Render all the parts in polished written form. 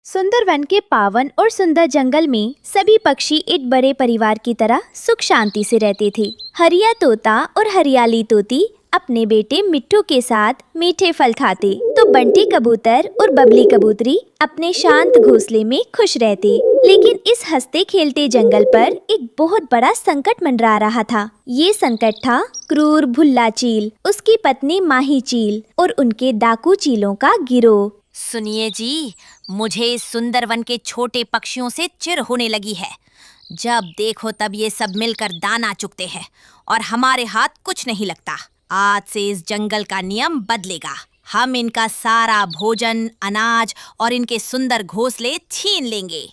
सुंदरवन के पावन और सुंदर जंगल में सभी पक्षी एक बड़े परिवार की तरह सुख शांति से रहते थे। हरिया तोता और हरियाली तोती अपने बेटे मिट्ठू के साथ मीठे फल खाते, तो बंटी कबूतर और बबली कबूतरी अपने शांत घोंसले में खुश रहते। लेकिन इस हंसते खेलते जंगल पर एक बहुत बड़ा संकट मंडरा रहा था। ये संकट था क्रूर भुल्ला चील, उसकी पत्नी माही चील और उनके डाकू चीलों का गिरोह। सुनिए जी, मुझे इस सुंदरवन के छोटे पक्षियों से चिढ़ होने लगी है। जब देखो तब ये सब मिलकर दाना चुगते हैं और हमारे हाथ कुछ नहीं लगता। आज से इस जंगल का नियम बदलेगा। हम इनका सारा भोजन, अनाज और इनके सुंदर घोंसले छीन लेंगे।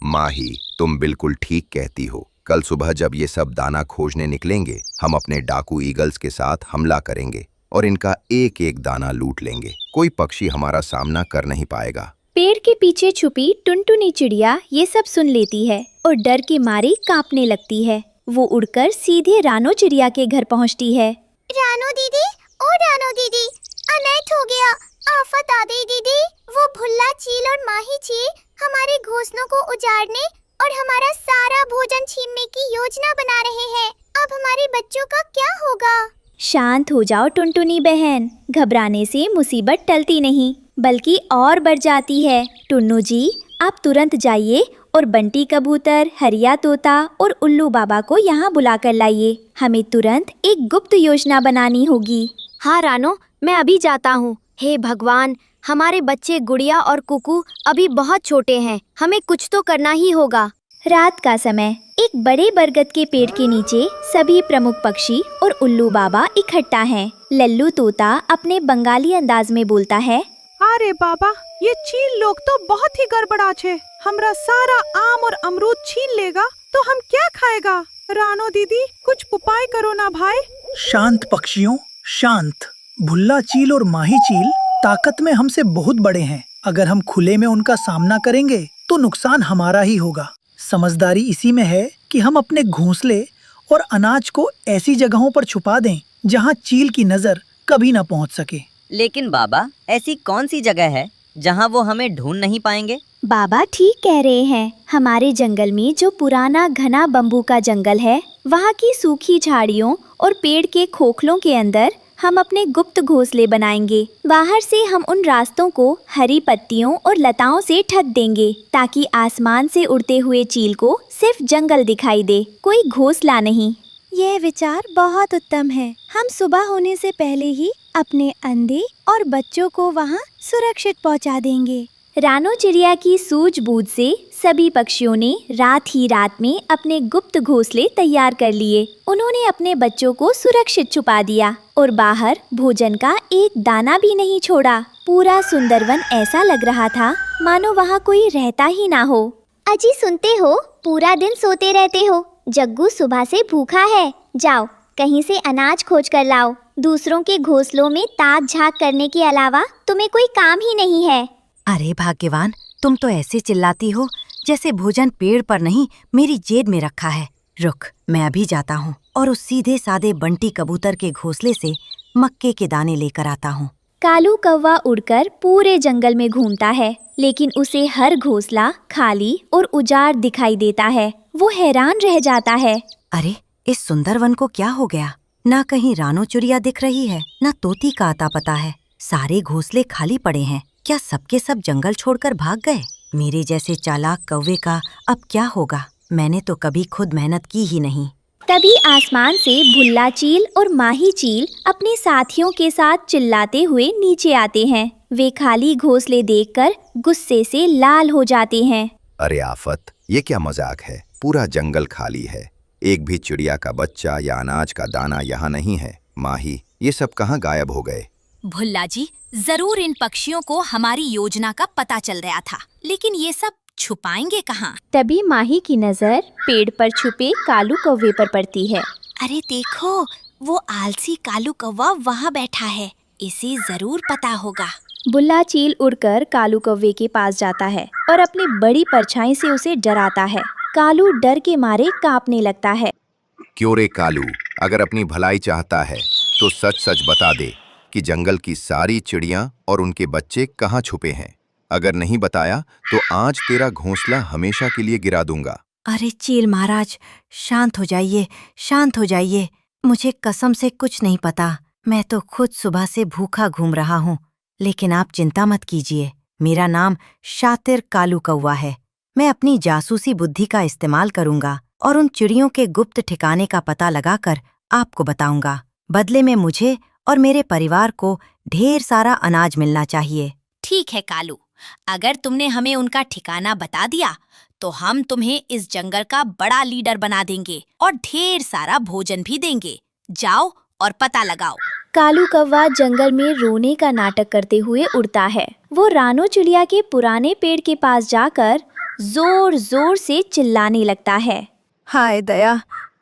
माही, तुम बिल्कुल ठीक कहती हो। कल सुबह जब ये सब दाना खोजने निकलेंगे, हम अपने डाकू ईगल्स के साथ हमला करेंगे और इनका एक एक दाना लूट लेंगे। कोई पक्षी हमारा सामना कर नहीं पाएगा। पेड़ के पीछे छुपी टुनटुनी चिड़िया ये सब सुन लेती है और डर के मारे कांपने लगती है। वो उड़कर सीधे रानो चिड़िया के घर पहुंचती है। रानो दीदी, ओ रानो दीदी, अनर्थ हो गया, आफत आ गई दीदी। वो भुल्ला चील और माही चील हमारे घोंसलों को उजाड़ने और हमारा सारा भोजन छीनने की योजना बना रहे हैं। अब हमारे बच्चों का क्या होगा? शांत हो जाओ टुनटुनी बहन, घबराने से मुसीबत टलती नहीं बल्कि और बढ़ जाती है। टुन्नू जी, आप तुरंत जाइए और बंटी कबूतर, हरिया तोता और उल्लू बाबा को यहाँ बुलाकर लाइए। हमें तुरंत एक गुप्त योजना बनानी होगी। हाँ रानो, मैं अभी जाता हूँ। हे भगवान, हमारे बच्चे गुड़िया और कुकू अभी बहुत छोटे हैं। हमें कुछ तो करना ही होगा। रात का समय एक बड़े बरगद के पेड़ के नीचे सभी प्रमुख पक्षी और उल्लू बाबा इकट्ठा हैं। लल्लू तोता अपने बंगाली अंदाज में बोलता है, अरे बाबा, ये चील लोग तो बहुत ही गड़बड़ा छे। हमरा सारा आम और अमरूद छीन लेगा तो हम क्या खाएगा? रानो दीदी, कुछ उपाय करो ना भाई। शांत पक्षियों, शांत। भुल्ला चील और माही चील ताकत में हमसे बहुत बड़े हैं। अगर हम खुले में उनका सामना करेंगे तो नुकसान हमारा ही होगा। समझदारी इसी में है कि हम अपने घोंसले और अनाज को ऐसी जगहों पर छुपा दें जहां चील की नजर कभी न पहुंच सके। लेकिन बाबा, ऐसी कौन सी जगह है जहां वो हमें ढूंढ नहीं पाएंगे? बाबा ठीक कह रहे हैं। हमारे जंगल में जो पुराना घना बम्बू का जंगल है, वहाँ की सूखी झाड़ियों और पेड़ के खोखलों के अंदर हम अपने गुप्त घोंसले बनाएंगे। बाहर से हम उन रास्तों को हरी पत्तियों और लताओं से ढक देंगे ताकि आसमान से उड़ते हुए चील को सिर्फ जंगल दिखाई दे, कोई घोंसला नहीं। यह विचार बहुत उत्तम है। हम सुबह होने से पहले ही अपने अंडे और बच्चों को वहाँ सुरक्षित पहुँचा देंगे। रानो चिड़िया की सूझबूझ से सभी पक्षियों ने रात में अपने गुप्त घोंसले तैयार कर लिए। उन्होंने अपने बच्चों को सुरक्षित छुपा दिया और बाहर भोजन का एक दाना भी नहीं छोड़ा। पूरा सुंदरवन ऐसा लग रहा था मानो वहाँ कोई रहता ही ना हो। अजी सुनते हो, पूरा दिन सोते रहते हो। जग्गू सुबह से भूखा है। जाओ, कहीं से अनाज खोज कर लाओ। दूसरों के घोंसलों में ताक झांक करने के अलावा तुम्हें कोई काम ही नहीं है। अरे भाग्यवान, तुम तो ऐसे चिल्लाती हो जैसे भोजन पेड़ पर नहीं मेरी जेब में रखा है। रुक, मैं अभी जाता हूँ और उस सीधे सादे बंटी कबूतर के घोंसले से मक्के के दाने लेकर आता हूँ। कालू कौवा उड़कर पूरे जंगल में घूमता है, लेकिन उसे हर घोंसला खाली और उजाड़ दिखाई देता है। वो हैरान रह जाता है। अरे, इस सुंदरवन को क्या हो गया? ना कहीं रानो चिड़िया दिख रही है, ना तोती का आता पता है। सारे घोंसले खाली पड़े हैं। क्या सबके सब जंगल छोड़कर भाग गए? मेरे जैसे चालाक कौवे का अब क्या होगा? मैंने तो कभी खुद मेहनत की ही नहीं। तभी आसमान से भुल्ला चील और माही चील अपने साथियों के साथ चिल्लाते हुए नीचे आते हैं। वे खाली घोंसले देखकर गुस्से से लाल हो जाते हैं। अरे आफत, ये क्या मजाक है? पूरा जंगल खाली है, एक भी चिड़िया का बच्चा या अनाज का दाना यहाँ नहीं है। माही, ये सब कहाँ गायब हो गए? भुल्ला जी, जरूर इन पक्षियों को हमारी योजना का पता चल रहा था, लेकिन ये सब छुपाएंगे कहाँ? तभी माही की नजर पेड़ पर छुपे कालू कौवे पर पड़ती है। अरे देखो, वो आलसी कालू कौवा वहाँ बैठा है। इसे जरूर पता होगा। भुल्ला चील उड़कर कालू कौवे के पास जाता है और अपनी बड़ी परछाई से उसे डराता है। कालू डर के मारे कांपने लगता है। क्यों रे कालू, अगर अपनी भलाई चाहता है तो सच सच बता दे कि जंगल की सारी चिड़ियां और उनके बच्चे कहाँ छुपे हैं। अगर नहीं बताया तो आज तेरा घोंसला हमेशा के लिए गिरा दूंगा। अरे चील महाराज, शांत हो जाइए, शांत हो जाइए। मुझे कसम से कुछ नहीं पता। मैं तो खुद सुबह से भूखा घूम रहा हूँ। लेकिन आप चिंता मत कीजिए, मेरा नाम शातिर कालू कौवा है। मैं अपनी जासूसी बुद्धि का इस्तेमाल करूंगा और उन चिड़ियों के गुप्त ठिकाने का पता लगाकर आपको बताऊंगा। बदले में मुझे और मेरे परिवार को ढेर सारा अनाज मिलना चाहिए। ठीक है कालू, अगर तुमने हमें उनका ठिकाना बता दिया तो हम तुम्हें इस जंगल का बड़ा लीडर बना देंगे और ढेर सारा भोजन भी देंगे। जाओ और पता लगाओ। कालू कौवा जंगल में रोने का नाटक करते हुए उड़ता है। वो रानो चिड़िया के पुराने पेड़ के पास जाकर जोर जोर से चिल्लाने लगता है। हाय दया,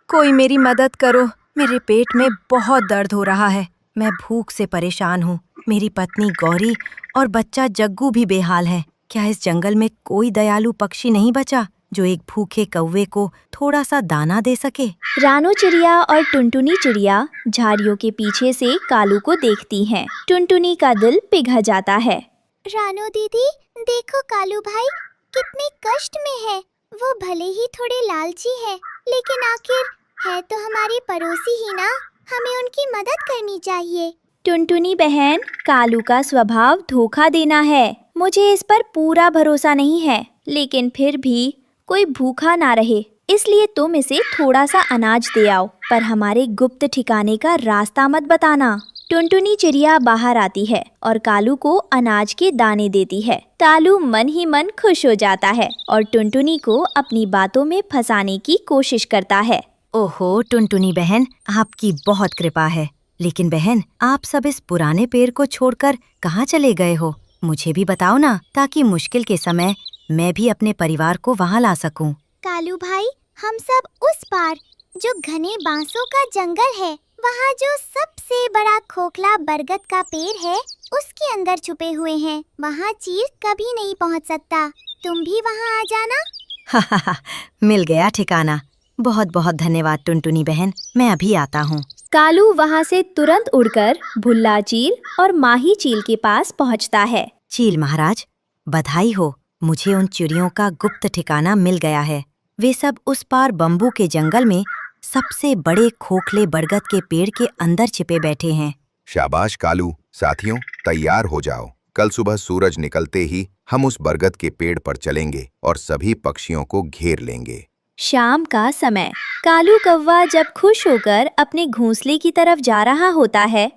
कोई मेरी मदद करो। मेरे पेट में बहुत दर्द हो रहा है। मैं भूख से परेशान हूँ। मेरी पत्नी गौरी और बच्चा जग्गू भी बेहाल है। क्या इस जंगल में कोई दयालु पक्षी नहीं बचा जो एक भूखे कौवे को थोड़ा सा दाना दे सके? रानो चिड़िया और टुनटुनी चिड़िया झाड़ियों के पीछे से कालू को देखती हैं। टुनटुनी का दिल पिघल जाता है। रानो दीदी, देखो कालू भाई कितने कष्ट में है। वो भले ही थोड़े लालची है, लेकिन आखिर है तो हमारी पड़ोसी ही ना। हमें उनकी मदद करनी चाहिए। टुनटुनी बहन, कालू का स्वभाव धोखा देना है। मुझे इस पर पूरा भरोसा नहीं है, लेकिन फिर भी कोई भूखा ना रहे, इसलिए तुम इसे थोड़ा सा अनाज दे आओ, पर हमारे गुप्त ठिकाने का रास्ता मत बताना। टुनटुनी चिड़िया बाहर आती है और कालू को अनाज के दाने देती है। कालू मन ही मन खुश हो जाता है और टुनटुनी को अपनी बातों में फंसाने की कोशिश करता है। ओहो टुनटुनी बहन, आपकी बहुत कृपा है। लेकिन बहन, आप सब इस पुराने पेड़ को छोड़कर कहाँ चले गए हो? मुझे भी बताओ ना, ताकि मुश्किल के समय मैं भी अपने परिवार को वहाँ ला सकूं। कालू भाई, हम सब उस पार जो घने बांसों का जंगल है, वहाँ जो सबसे बड़ा खोखला बरगद का पेड़ है, उसके अंदर छुपे हुए हैं। वहाँ चील कभी नहीं पहुँच सकता। तुम भी वहाँ आ जाना। मिल गया ठिकाना। बहुत बहुत धन्यवाद टुनटुनी बहन, मैं अभी आता हूँ। कालू वहाँ से तुरंत उड़कर भुल्ला चील और माही चील के पास पहुँचता है। चील महाराज, बधाई हो, मुझे उन चिड़ियों का गुप्त ठिकाना मिल गया है। वे सब उस पार बम्बू के जंगल में सबसे बड़े खोखले बरगद के पेड़ के अंदर छिपे बैठे हैं। शाबाश कालू। साथियों, तैयार हो जाओ। कल सुबह सूरज निकलते ही हम उस बरगद के पेड़ पर चलेंगे और सभी पक्षियों को घेर लेंगे। शाम का समय। कालू कौवा जब खुश होकर अपने घोंसले की तरफ जा रहा होता है,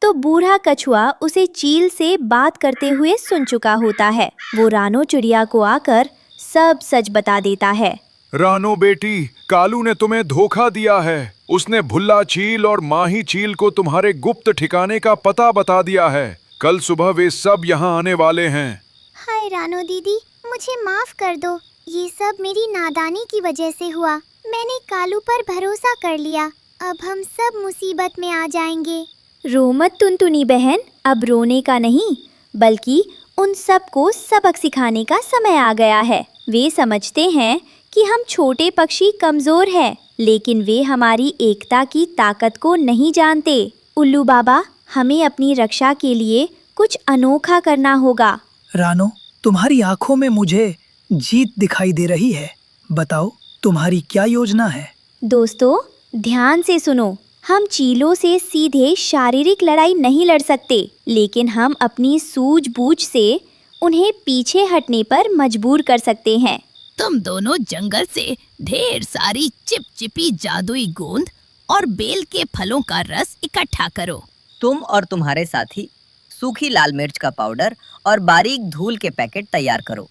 तो बूढ़ा कछुआ उसे चील से बात करते हुए सुन चुका होता है। वो रानो चिड़िया को आकर सब सच बता देता है। रानो बेटी, कालू ने तुम्हें धोखा दिया है। उसने भुल्ला चील और माही चील को तुम्हारे गुप्त ठिकाने का पता बता दिया है। कल सुबह वे सब यहाँ आने वाले हैं। हाय रानो दीदी, मुझे माफ कर दो। ये सब मेरी नादानी की वजह से हुआ। मैंने कालू पर भरोसा कर लिया। अब हम सब मुसीबत में आ जाएंगे। रो मत टुनटुनी बहन, अब रोने का नहीं, बल्कि उन सब को सबक सिखाने का समय आ गया है। वे समझते हैं कि हम छोटे पक्षी कमजोर हैं, लेकिन वे हमारी एकता की ताकत को नहीं जानते। उल्लू बाबा, हमें अपनी रक्षा के लिए कुछ अनोखा करना होगा। रानो, तुम्हारी आंखों में मुझे जीत दिखाई दे रही है। बताओ, तुम्हारी क्या योजना है? दोस्तों, ध्यान से सुनो। हम चीलों से सीधे शारीरिक लड़ाई नहीं लड़ सकते, लेकिन हम अपनी सूझबूझ से उन्हें पीछे हटने पर मजबूर कर सकते हैं। तुम दोनों जंगल से ढेर सारी चिपचिपी जादुई गोंद और बेल के फलों का रस इकट्ठा करो। तुम और तुम्हारे साथी सूखी लाल मिर्च का पाउडर और बारीक धूल के पैकेट तैयार करो।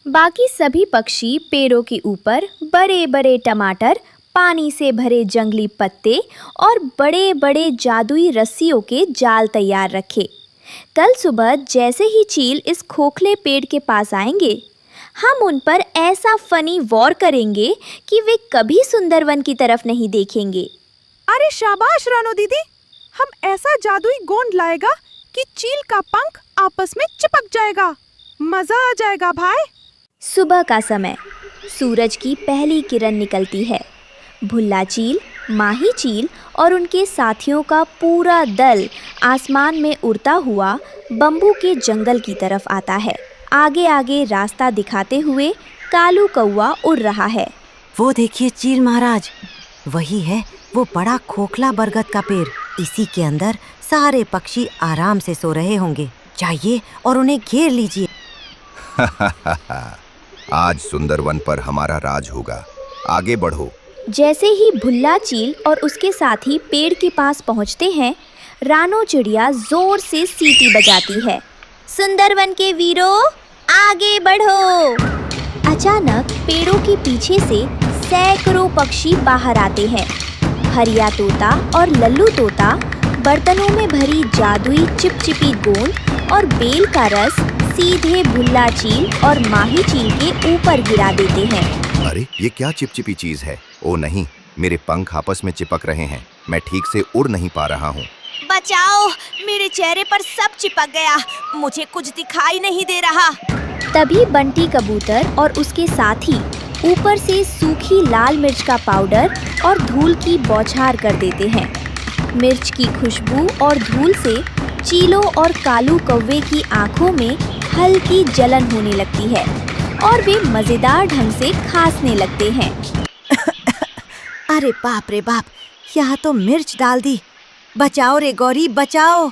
बाकी सभी पक्षी पेड़ों के ऊपर बड़े बड़े टमाटर, पानी से भरे जंगली पत्ते और बड़े बड़े जादुई रस्सियों के जाल तैयार रखे। कल सुबह जैसे ही चील इस खोखले पेड़ के पास आएंगे, हम उन पर ऐसा फनी वॉर करेंगे कि वे कभी सुंदरवन की तरफ नहीं देखेंगे। अरे शाबाश रानो दीदी, हम ऐसा जादुई गोंद लाएगा कि चील का पंख आपस में चिपक जाएगा। मजा आ जाएगा भाई। सुबह का समय। सूरज की पहली किरण निकलती है। भुल्ला चील, माही चील और उनके साथियों का पूरा दल आसमान में उड़ता हुआ बम्बू के जंगल की तरफ आता है। आगे आगे रास्ता दिखाते हुए कालू कौवा उड़ रहा है। वो देखिए चील महाराज, वही है वो बड़ा खोखला बरगद का पेड़। इसी के अंदर सारे पक्षी आराम से सो रहे होंगे। जाइए और उन्हें घेर लीजिए। आज सुंदरवन पर हमारा राज होगा। आगे बढ़ो। जैसे ही भुल्ला चील और उसके साथी पेड़ के पास पहुंचते हैं, रानो चिड़िया जोर से सीटी बजाती है। सुंदरवन के वीरों, आगे बढ़ो। अचानक पेड़ों के पीछे से सैकड़ों पक्षी बाहर आते हैं। हरिया तोता और लल्लू तोता बर्तनों में भरी जादुई चिपचिपी गोंद और बेल का रस सीधे भुल्ला चील और माही चील के ऊपर गिरा देते हैं। अरे ये क्या चिपचिपी चीज है? ओ नहीं, मेरे पंख आपस में चिपक रहे हैं। मैं ठीक से उड़ नहीं पा रहा हूँ। बचाओ, मेरे चेहरे पर सब चिपक गया, मुझे कुछ दिखाई नहीं दे रहा। तभी बंटी कबूतर और उसके साथी ऊपर से सूखी लाल मिर्च का पाउडर और धूल की बौछार कर देते हैं। मिर्च की खुशबू और धूल से चीलों और कालू कौवे की आंखों में हल्की जलन होने लगती है और वे मजेदार ढंग से खांसने लगते हैं। अरे बाप रे बाप, यहाँ तो मिर्च डाल दी। बचाओ रे गौरी, बचाओ।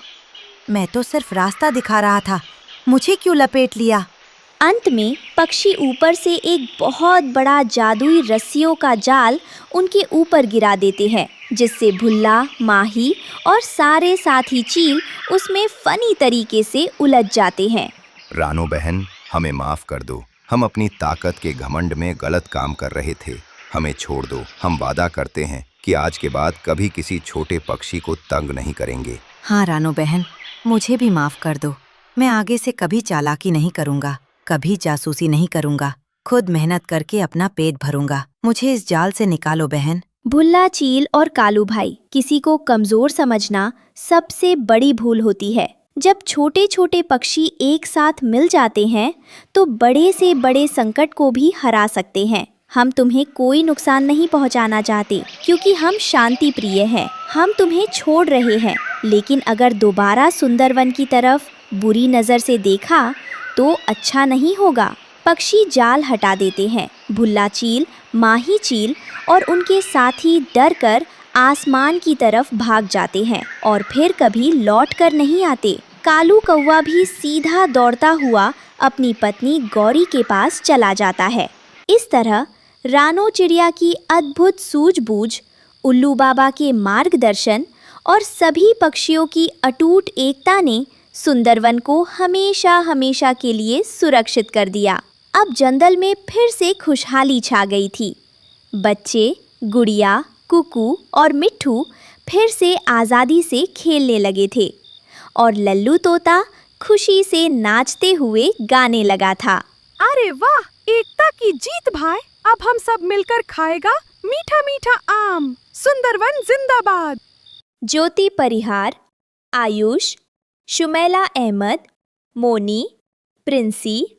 मैं तो सिर्फ रास्ता दिखा रहा था, मुझे क्यों लपेट लिया? अंत में पक्षी ऊपर से एक बहुत बड़ा जादुई रस्सियों का जाल उनके ऊपर गिरा देते हैं, जिससे भुल्ला, माही और सारे साथी चील उसमें फनी तरीके से उलझ जाते हैं। रानो बहन, हमें माफ कर दो। हम अपनी ताकत के घमंड में गलत काम कर रहे थे। हमें छोड़ दो। हम वादा करते हैं कि आज के बाद कभी किसी छोटे पक्षी को तंग नहीं करेंगे। हाँ रानो बहन, मुझे भी माफ कर दो। मैं आगे से कभी चालाकी नहीं करूँगा, कभी जासूसी नहीं करूँगा। खुद मेहनत करके अपना पेट भरूँगा। मुझे इस जाल से निकालो बहन। भुल्ला चील और कालू भाई, किसी को कमजोर समझना सबसे बड़ी भूल होती है। जब छोटे छोटे पक्षी एक साथ मिल जाते हैं तो बड़े से बड़े संकट को भी हरा सकते हैं। हम तुम्हें कोई नुकसान नहीं पहुंचाना चाहते, क्योंकि हम शांति प्रिय हैं। हम तुम्हें छोड़ रहे हैं, लेकिन अगर दोबारा सुंदरवन की तरफ बुरी नज़र से देखा तो अच्छा नहीं होगा। पक्षी जाल हटा देते हैं। भुल्ला चील, माही चील और उनके साथी डर कर आसमान की तरफ भाग जाते हैं और फिर कभी लौट कर नहीं आते। कालू कौवा भी सीधा दौड़ता हुआ अपनी पत्नी गौरी के पास चला जाता है। इस तरह रानो चिड़िया की अद्भुत सूझबूझ, उल्लू बाबा के मार्गदर्शन और सभी पक्षियों की अटूट एकता ने सुंदरवन को हमेशा हमेशा के लिए सुरक्षित कर दिया। अब जंगल में फिर से खुशहाली छा गई थी। बच्चे, गुड़िया, कुकू और मिट्ठू फिर से आज़ादी से खेलने लगे थे और लल्लू तोता खुशी से नाचते हुए गाने लगा था। अरे वाह, एकता की जीत भाई। अब हम सब मिलकर खाएगा मीठा मीठा आम। सुंदरवन जिंदाबाद। ज्योति परिहार, आयुष, शुमैला अहमद, मोनी, प्रिंसी,